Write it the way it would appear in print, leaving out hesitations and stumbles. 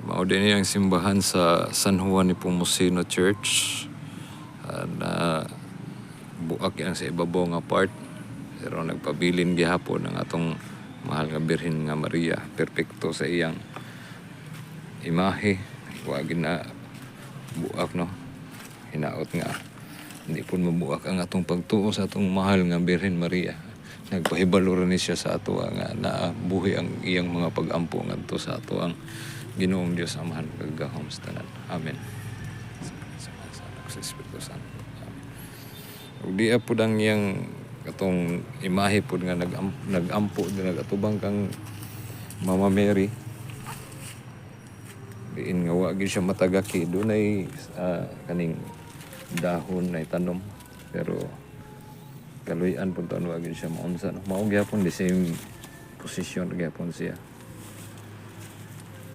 Mao din ang simbahan sa San Juan Nepomuceno Church. Na buak yan sa ibabaw nga part. Pero nagpabilin gihapon ang atong mahal nga Birhen nga Maria. Perpekto sa iyang imahe. Wagin na buak, no? Hinaot nga. Hindi po mabuak ang atong pagtuo sa atong mahal nga Birhen Maria. Nagpahibalo rin siya sa ato nga nabuhi ang iyang mga pag-ampo ngadto sa ato ang Ginoong Dios Amahan kagahom sa tanan. Amen. Sa Espiritu Santo. Amen. Ug di apod ang iyang katong imahe pod nga nagampo nagatubang kang Mama Mary. Diin nga wa gyud siya matagaki dunay kaning dahon na tanom pero kaluy-an pud taon wa gyud siya maunsa, no? Mao gyapon the same position gyapon siya.